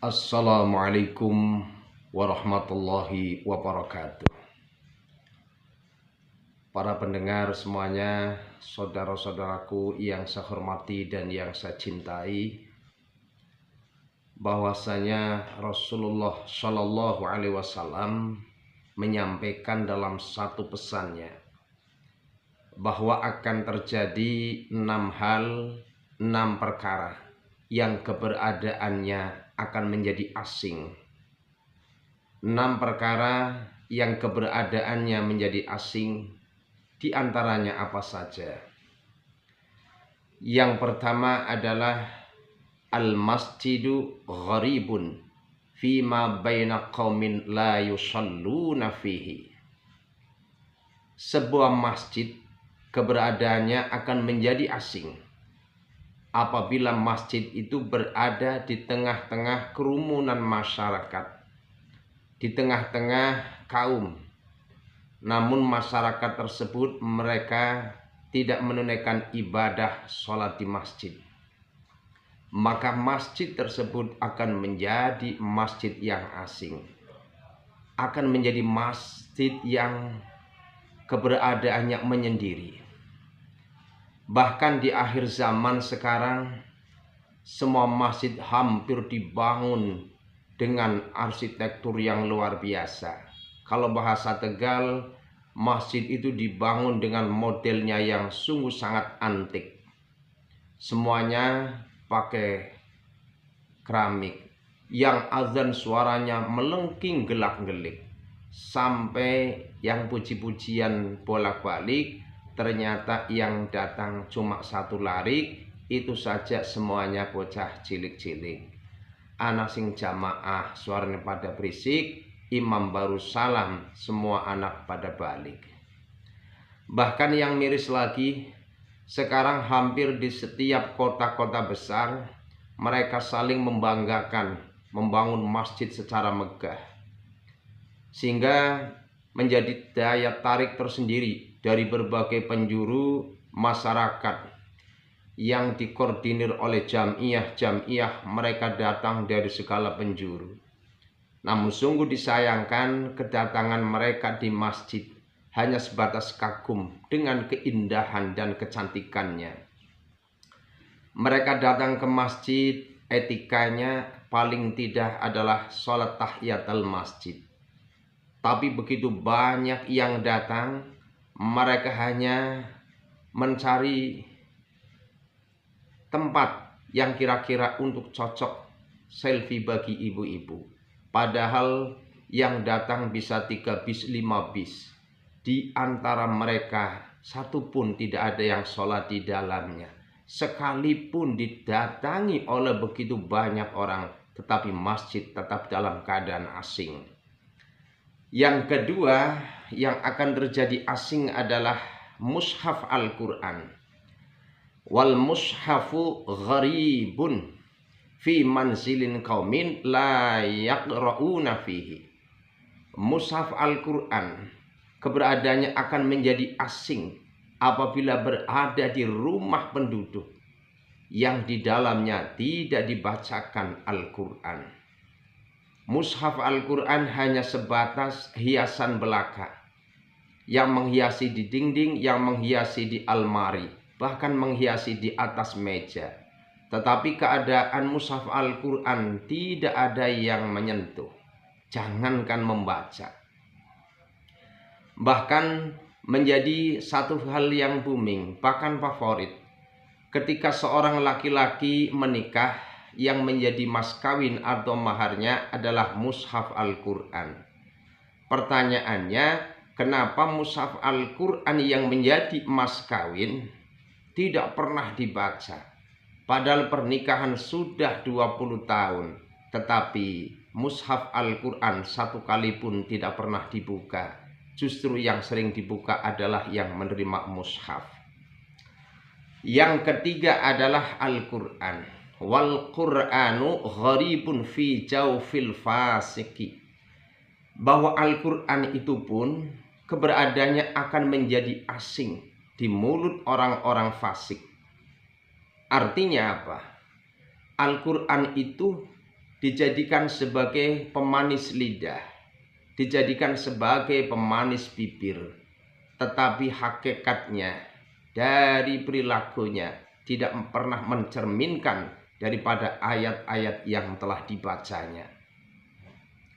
Assalamualaikum warahmatullahi wabarakatuh. Para pendengar semuanya, saudara-saudaraku yang saya hormati dan yang saya cintai, bahwasanya Rasulullah Shallallahu Alaihi Wasallam menyampaikan dalam satu pesannya bahwa akan terjadi 6 perkara yang keberadaannya akan menjadi asing. 6 perkara yang keberadaannya menjadi asing, di antaranya apa saja? Yang pertama adalah al-masjidu gharibun fima baina qaumin la yusalluna fihi. Sebuah masjid keberadaannya akan menjadi asing apabila masjid itu berada di tengah-tengah kerumunan masyarakat, di tengah-tengah kaum, namun masyarakat tersebut mereka tidak menunaikan ibadah sholat di masjid. Maka masjid tersebut akan menjadi masjid yang asing, akan menjadi masjid yang keberadaannya menyendiri. Bahkan di akhir zaman sekarang, semua masjid hampir dibangun dengan arsitektur yang luar biasa. Kalau bahasa Tegal, masjid itu dibangun dengan modelnya yang sungguh sangat antik. Semuanya pakai keramik, yang azan suaranya melengking gelak-gelik, sampai yang puji-pujian bolak-balik, ternyata yang datang cuma satu larik, itu saja semuanya bocah cilik-cilik. Anak sing jamaah suaranya pada berisik, imam baru salam, semua anak pada balik. Bahkan yang miris lagi, sekarang hampir di setiap kota-kota besar mereka saling membanggakan membangun masjid secara megah, sehingga menjadi daya tarik tersendiri dari berbagai penjuru masyarakat yang dikoordinir oleh jamiah mereka datang dari segala penjuru. Namun sungguh disayangkan, kedatangan mereka di masjid hanya sebatas kagum dengan keindahan dan kecantikannya. Mereka datang ke masjid, etikanya paling tidak adalah sholat tahiyatul masjid. Tapi begitu banyak yang datang, mereka hanya mencari tempat yang kira-kira untuk cocok selfie bagi ibu-ibu. Padahal yang datang bisa 3 bis, 5 bis. Di antara mereka satu pun tidak ada yang sholat di dalamnya. Sekalipun didatangi oleh begitu banyak orang, tetapi masjid tetap dalam keadaan asing. Yang kedua yang akan terjadi asing adalah mushaf Al-Quran. Wal mushafu gharibun fi manzilin qaumin la yaqra'una fihi. Mushaf Al-Quran keberadaannya akan menjadi asing apabila berada di rumah penduduk yang di dalamnya tidak dibacakan Al-Quran. Mushaf Al-Quran hanya sebatas hiasan belaka yang menghiasi di dinding, yang menghiasi di almari, bahkan menghiasi di atas meja. Tetapi keadaan mushaf Al-Quran tidak ada yang menyentuh, jangankan membaca. Bahkan menjadi satu hal yang booming, bahkan favorit, ketika seorang laki-laki menikah, yang menjadi mas kawin atau maharnya adalah mushaf Al-Quran. Pertanyaannya, kenapa mushaf Al-Quran yang menjadi mas kawin tidak pernah dibaca? Padahal pernikahan sudah 20 tahun, tetapi mushaf Al-Quran satu kali pun tidak pernah dibuka. Justru yang sering dibuka adalah yang menerima mushaf. Yang ketiga adalah Al-Quran. Wal Qur'anu gharibun fi jawfil fasiki. Bahwa Al-Quran itu pun keberadaannya akan menjadi asing di mulut orang-orang fasik. Artinya apa? Al-Quran itu dijadikan sebagai pemanis lidah, dijadikan sebagai pemanis bibir, tetapi hakikatnya dari perilakunya tidak pernah mencerminkan daripada ayat-ayat yang telah dibacanya.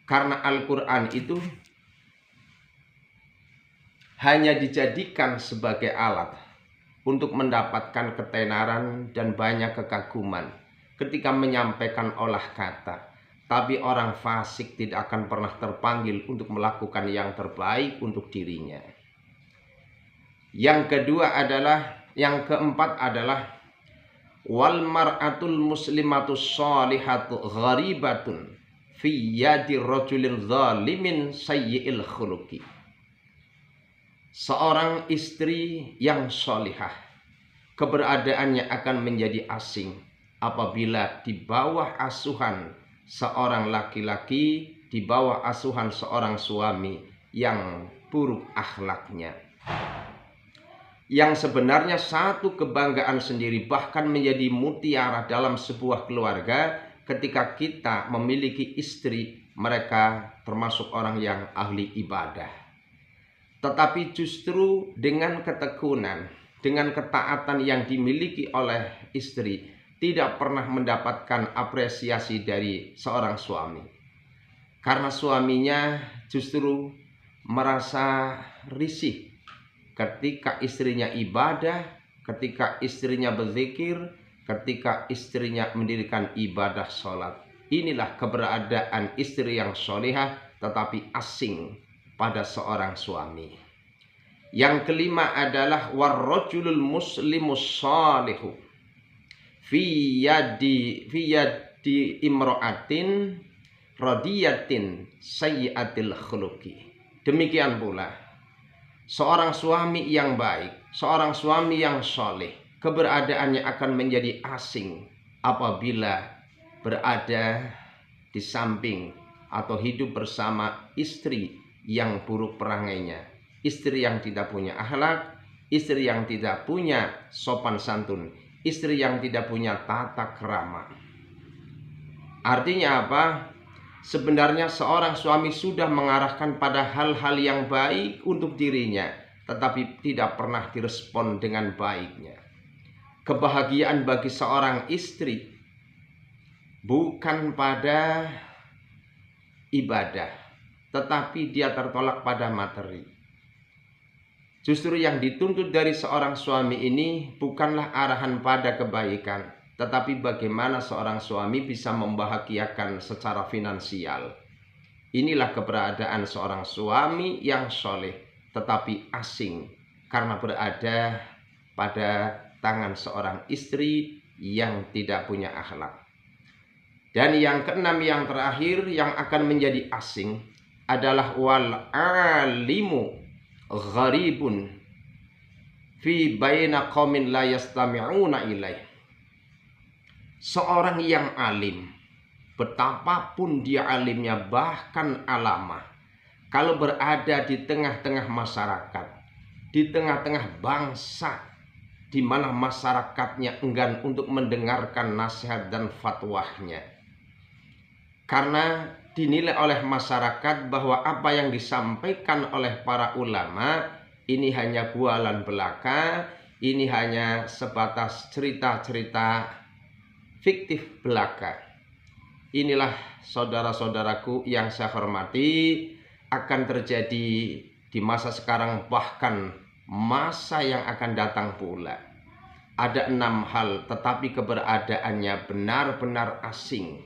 Karena Al-Quran itu hanya dijadikan sebagai alat untuk mendapatkan ketenaran dan banyak kekaguman ketika menyampaikan olah kata. Tapi orang fasik tidak akan pernah terpanggil untuk melakukan yang terbaik untuk dirinya. Yang keempat adalah wal mar'atul muslimatus sholihatu gharibatun fi yadi rajulin zalimin sayyi'il khuluqi. Seorang istri yang sholihah keberadaannya akan menjadi asing apabila di bawah asuhan seorang laki-laki, di bawah asuhan seorang suami yang buruk akhlaknya. Yang sebenarnya satu kebanggaan sendiri, bahkan menjadi mutiara dalam sebuah keluarga ketika kita memiliki istri mereka termasuk orang yang ahli ibadah. Tetapi justru dengan ketekunan, dengan ketaatan yang dimiliki oleh istri, tidak pernah mendapatkan apresiasi dari seorang suami. Karena suaminya justru merasa risih ketika istrinya ibadah, ketika istrinya berzikir, ketika istrinya mendirikan ibadah sholat. Inilah keberadaan istri yang sholihah tetapi asing pada seorang suami. Yang kelima adalah warrajulul muslimus shalihu fi yadi imra'atin radiyatin sayyi'atil khuluqi. Demikian pula seorang suami yang baik, seorang suami yang sholih, keberadaannya akan menjadi asing apabila berada di samping atau hidup bersama istri yang buruk perangainya, istri yang tidak punya akhlak, istri yang tidak punya sopan santun, istri yang tidak punya tata krama. Artinya apa? Sebenarnya seorang suami sudah mengarahkan pada hal-hal yang baik untuk dirinya, tetapi tidak pernah direspon dengan baiknya. Kebahagiaan bagi seorang istri bukan pada ibadah, tetapi dia tertolak pada materi. Justru yang dituntut dari seorang suami ini bukanlah arahan pada kebaikan, tetapi bagaimana seorang suami bisa membahagiakan secara finansial. Inilah keberadaan seorang suami yang soleh, tetapi asing karena berada pada tangan seorang istri yang tidak punya akhlak. Dan yang keenam, yang terakhir, yang akan menjadi asing adalah wal alimu gharibun fi baina qaumin la yastami'una ilaih. Seorang yang alim, betapapun dia alimnya, bahkan alama, kalau berada di tengah-tengah masyarakat, di tengah-tengah bangsa di mana masyarakatnya enggan untuk mendengarkan nasihat dan fatwanya, karena dinilai oleh masyarakat bahwa apa yang disampaikan oleh para ulama ini hanya bualan belaka, ini hanya sebatas cerita-cerita fiktif belaka. Inilah saudara-saudaraku yang saya hormati, akan terjadi di masa sekarang, bahkan masa yang akan datang pula. Ada 6 hal tetapi keberadaannya benar-benar asing.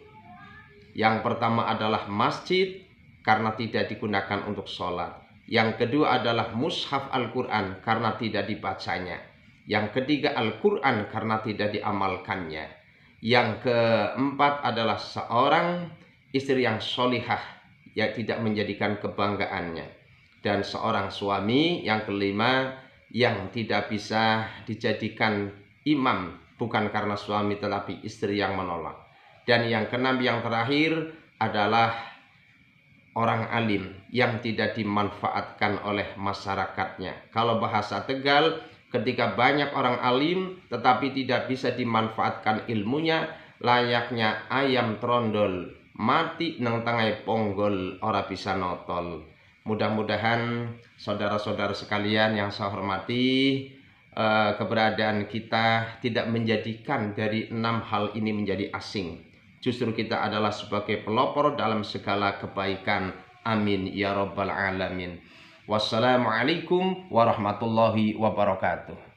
Yang pertama adalah masjid karena tidak digunakan untuk sholat. Yang kedua adalah mushaf Al-Quran karena tidak dibacanya. Yang ketiga Al-Quran karena tidak diamalkannya. Yang keempat adalah seorang istri yang sholihah yang tidak menjadikan kebanggaannya. Dan seorang suami yang kelima yang tidak bisa dijadikan imam, bukan karena suami tetapi istri yang menolak. Dan yang keenam, yang terakhir adalah orang alim yang tidak dimanfaatkan oleh masyarakatnya. Kalau bahasa Tegal, ketika banyak orang alim tetapi tidak bisa dimanfaatkan ilmunya, layaknya ayam trondol mati nang tangai ponggol ora bisa notol. Mudah-mudahan saudara-saudara sekalian yang saya hormati, keberadaan kita tidak menjadikan dari 6 hal ini menjadi asing. Justru kita adalah sebagai pelopor dalam segala kebaikan. Amin ya rabbal alamin. Wassalamualaikum warahmatullahi wabarakatuh.